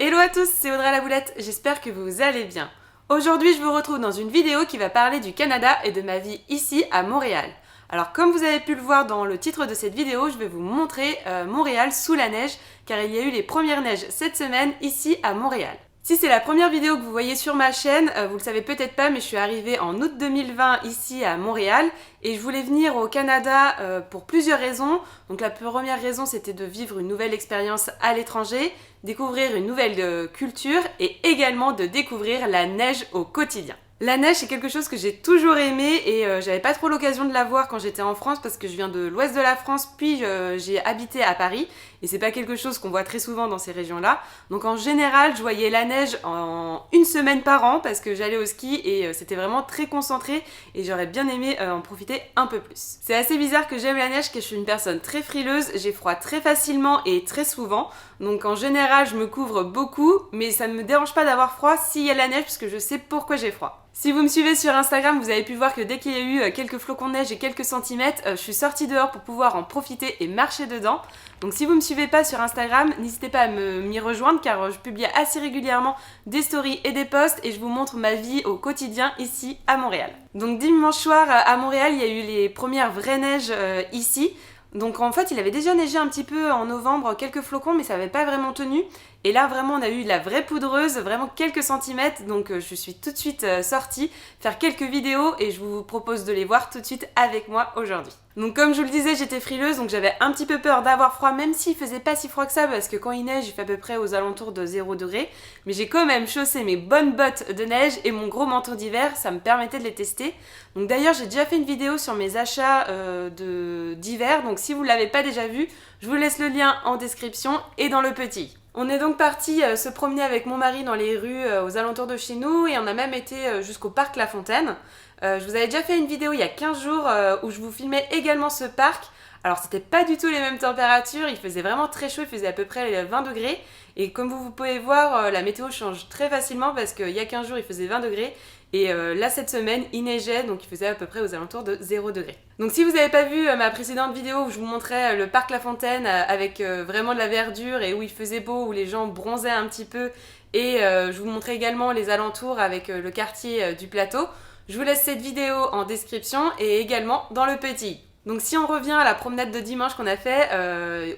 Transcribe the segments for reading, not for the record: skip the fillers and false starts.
Hello à tous, c'est Audrey la Boulette, j'espère que vous allez bien. Aujourd'hui, je vous retrouve dans une vidéo qui va parler du Canada et de ma vie ici à Montréal. Alors comme vous avez pu le voir dans le titre de cette vidéo, je vais vous montrer Montréal sous la neige, car il y a eu les premières neiges cette semaine ici à Montréal. Si c'est la première vidéo que vous voyez sur ma chaîne, vous le savez peut-être pas, mais je suis arrivée en août 2020 ici à Montréal et je voulais venir au Canada pour plusieurs raisons. Donc la première raison, c'était de vivre une nouvelle expérience à l'étranger, découvrir une nouvelle culture et également de découvrir la neige au quotidien. La neige, c'est quelque chose que j'ai toujours aimé et j'avais pas trop l'occasion de la voir quand j'étais en France parce que je viens de l'ouest de la France, puis j'ai habité à Paris et c'est pas quelque chose qu'on voit très souvent dans ces régions-là. Donc en général, je voyais la neige en une semaine par an parce que j'allais au ski et c'était vraiment très concentré et j'aurais bien aimé en profiter un peu plus. C'est assez bizarre que j'aime la neige, car je suis une personne très frileuse, j'ai froid très facilement et très souvent. Donc en général, je me couvre beaucoup, mais ça ne me dérange pas d'avoir froid s'il y a de la neige parce que je sais pourquoi j'ai froid. Si vous me suivez sur Instagram, vous avez pu voir que dès qu'il y a eu quelques flocons de neige et quelques centimètres, je suis sortie dehors pour pouvoir en profiter et marcher dedans. Donc si vous me suivez pas sur Instagram, n'hésitez pas à m'y rejoindre car je publie assez régulièrement des stories et des posts et je vous montre ma vie au quotidien ici à Montréal. Donc dimanche soir à Montréal, il y a eu les premières vraies neiges ici. Donc en fait, il avait déjà neigé un petit peu en novembre, quelques flocons, mais ça n'avait pas vraiment tenu. Et là, vraiment, on a eu la vraie poudreuse, vraiment quelques centimètres. Donc je suis tout de suite sortie faire quelques vidéos et je vous propose de les voir tout de suite avec moi aujourd'hui. Donc comme je vous le disais, j'étais frileuse, donc j'avais un petit peu peur d'avoir froid, même s'il faisait pas si froid que ça, parce que quand il neige, il fait à peu près aux alentours de 0 degré. Mais j'ai quand même chaussé mes bonnes bottes de neige et mon gros manteau d'hiver, ça me permettait de les tester. Donc d'ailleurs, j'ai déjà fait une vidéo sur mes achats d'hiver, donc si vous ne l'avez pas déjà vu, je vous laisse le lien en description et dans le petit. On est donc parti se promener avec mon mari dans les rues aux alentours de chez nous et on a même été jusqu'au parc La Fontaine. Je vous avais déjà fait une vidéo il y a 15 jours où je vous filmais également ce parc. Alors c'était pas du tout les mêmes températures, il faisait vraiment très chaud, il faisait à peu près 20 degrés. Et comme vous pouvez voir, la météo change très facilement parce qu'il y a 15 jours il faisait 20 degrés. Et là cette semaine il neigeait, donc il faisait à peu près aux alentours de 0 degré. Donc si vous n'avez pas vu ma précédente vidéo où je vous montrais le parc La Fontaine avec vraiment de la verdure et où il faisait beau, où les gens bronzaient un petit peu, et je vous montrais également les alentours avec le quartier du plateau, je vous laisse cette vidéo en description et également dans le petit. Donc si on revient à la promenade de dimanche qu'on a fait,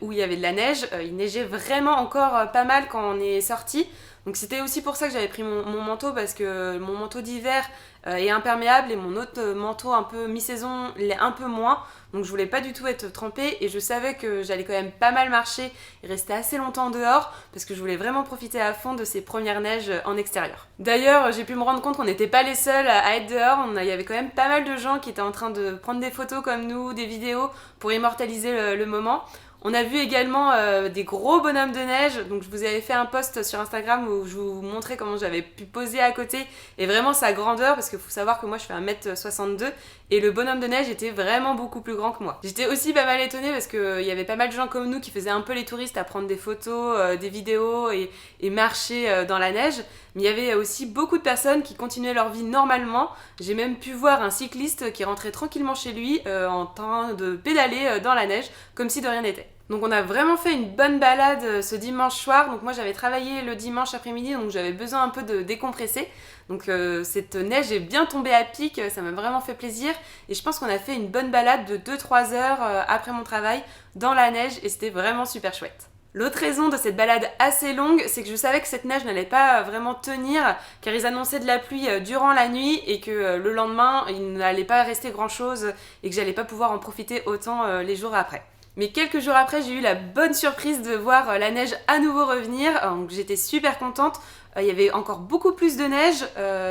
où il y avait de la neige, il neigeait vraiment encore pas mal quand on est sorti. Donc c'était aussi pour ça que j'avais pris mon manteau, parce que mon manteau d'hiver est imperméable et mon autre manteau un peu mi-saison l'est un peu moins. Donc je voulais pas du tout être trempée et je savais que j'allais quand même pas mal marcher et rester assez longtemps dehors parce que je voulais vraiment profiter à fond de ces premières neiges en extérieur. D'ailleurs, j'ai pu me rendre compte qu'on n'était pas les seuls à être dehors. Il y avait quand même pas mal de gens qui étaient en train de prendre des photos comme nous, des vidéos pour immortaliser le moment. On a vu également des gros bonhommes de neige, donc je vous avais fait un post sur Instagram où je vous montrais comment j'avais pu poser à côté et vraiment sa grandeur, parce qu'il faut savoir que moi je fais 1m62 et le bonhomme de neige était vraiment beaucoup plus grand que moi. J'étais aussi pas mal étonnée parce qu'il y avait pas mal de gens comme nous qui faisaient un peu les touristes à prendre des photos, des vidéos et marcher dans la neige, mais il y avait aussi beaucoup de personnes qui continuaient leur vie normalement. J'ai même pu voir un cycliste qui rentrait tranquillement chez lui en train de pédaler dans la neige comme si de rien n'était. Donc on a vraiment fait une bonne balade ce dimanche soir. Donc moi j'avais travaillé le dimanche après-midi, donc j'avais besoin un peu de décompresser. Donc cette neige est bien tombée à pic, ça m'a vraiment fait plaisir. Et je pense qu'on a fait une bonne balade de 2-3 heures après mon travail dans la neige et c'était vraiment super chouette. L'autre raison de cette balade assez longue, c'est que je savais que cette neige n'allait pas vraiment tenir, car ils annonçaient de la pluie durant la nuit et que le lendemain il n'allait pas rester grand chose et que j'allais pas pouvoir en profiter autant les jours après. Mais quelques jours après, j'ai eu la bonne surprise de voir la neige à nouveau revenir, donc j'étais super contente. Il y avait encore beaucoup plus de neige,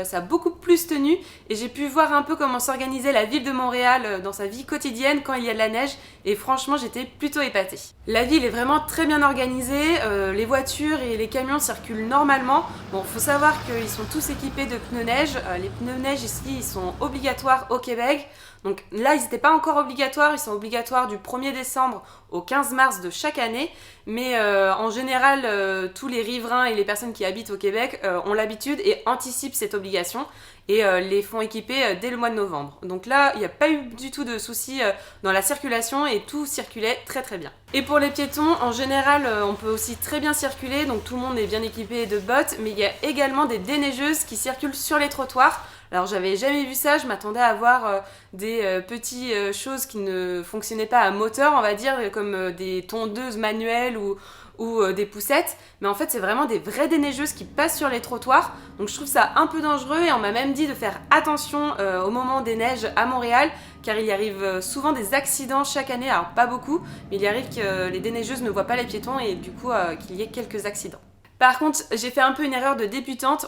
ça a beaucoup plus tenu et j'ai pu voir un peu comment s'organisait la ville de Montréal dans sa vie quotidienne quand il y a de la neige et franchement j'étais plutôt épatée. La ville est vraiment très bien organisée, les voitures et les camions circulent normalement. Bon, faut savoir qu'ils sont tous équipés de pneus neige, les pneus neige ici ils sont obligatoires au Québec. Donc là, ils n'étaient pas encore obligatoires, ils sont obligatoires du 1er décembre au 15 mars de chaque année. Mais en général, tous les riverains et les personnes qui habitent au Québec Québec ont l'habitude et anticipent cette obligation et les font équiper dès le mois de novembre. Donc là, il n'y a pas eu du tout de soucis dans la circulation et tout circulait très très bien. Et pour les piétons, en général, on peut aussi très bien circuler, donc tout le monde est bien équipé de bottes, mais il y a également des déneigeuses qui circulent sur les trottoirs. Alors j'avais jamais vu ça, je m'attendais à voir des petites choses qui ne fonctionnaient pas à moteur, on va dire, comme des tondeuses manuelles ou des poussettes, mais en fait c'est vraiment des vraies déneigeuses qui passent sur les trottoirs, donc je trouve ça un peu dangereux et on m'a même dit de faire attention au moment des neiges à Montréal, car il y arrive souvent des accidents chaque année, alors pas beaucoup, mais il y arrive que les déneigeuses ne voient pas les piétons et du coup qu'il y ait quelques accidents. Par contre, j'ai fait un peu une erreur de débutante,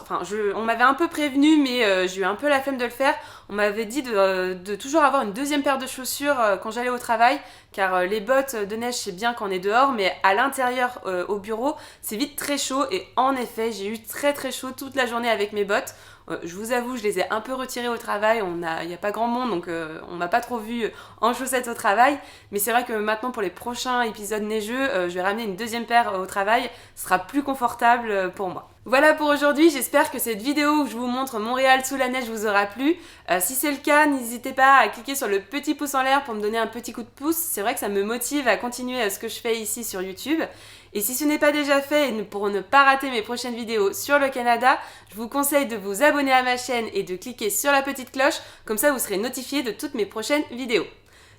on m'avait un peu prévenu, mais j'ai eu un peu la flemme de le faire. On m'avait dit de toujours avoir une deuxième paire de chaussures quand j'allais au travail, car les bottes de neige c'est bien quand on est dehors, mais à l'intérieur au bureau, c'est vite très chaud et en effet, j'ai eu très très chaud toute la journée avec mes bottes. Je vous avoue, je les ai un peu retirées au travail, il n'y a pas grand monde, donc on m'a pas trop vu en chaussettes au travail, mais c'est vrai que maintenant pour les prochains épisodes neigeux, je vais ramener une deuxième paire au travail, ce sera plus confortable pour moi. Voilà pour aujourd'hui, j'espère que cette vidéo où je vous montre Montréal sous la neige vous aura plu. Si c'est le cas, n'hésitez pas à cliquer sur le petit pouce en l'air pour me donner un petit coup de pouce. C'est vrai que ça me motive à continuer ce que je fais ici sur YouTube. Et si ce n'est pas déjà fait, et pour ne pas rater mes prochaines vidéos sur le Canada, je vous conseille de vous abonner à ma chaîne et de cliquer sur la petite cloche, comme ça vous serez notifié de toutes mes prochaines vidéos.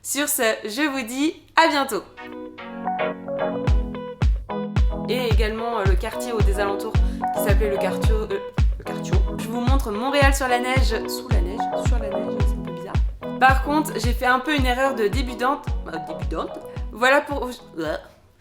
Sur ce, je vous dis à bientôt. Et également le quartier des alentours qui s'appelait le quartier. Je vous montre Montréal sur la neige, sous la neige, sur la neige, c'est un peu bizarre. Par contre, j'ai fait un peu une erreur de débutante. Voilà pour...